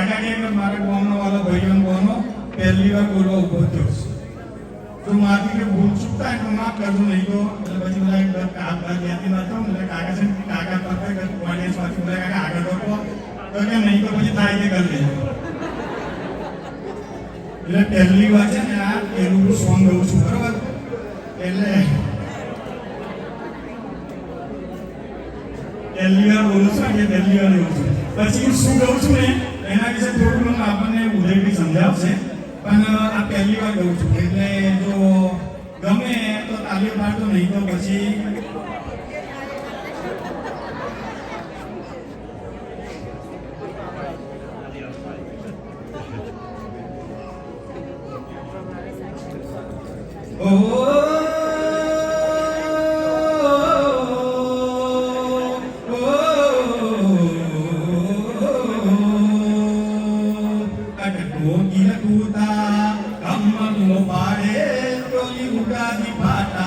કાકા કે મારા ગામનો વાળો ભાઈઓ કોનો પહેલી વાર બોલવા ઉભો થયો તો મારી કે ભૂલ ચૂકતા તો માફ કરજો નહીં તો એટલે પછી મને કાકા જ્ઞાતિ નતો એટલે કાકા છે કાકા પરફેક્ટ ઓડિયન્સ માંથી બોલે કાકા આગળ ડોકો તો કે નહીં તો પછી થાય કે કરી લેજો એટલે પહેલી વાર છે ને આ પેલું સોંગ ગાઉં છું બરોબર એટલે પહેલી વાર બોલું છું કે પહેલી વાર એવું છું પછી શું ગાઉં છું ને એના વિશે થોડું મને આપણને ઉદયથી સમજાવશે પણ આ પહેલી વાર ગાઉં છું એટલે જો ગમે તો તાલીઓ પાડતો નહીં તો પછી Gila kuta, kamu mau pade, doli udah di patah.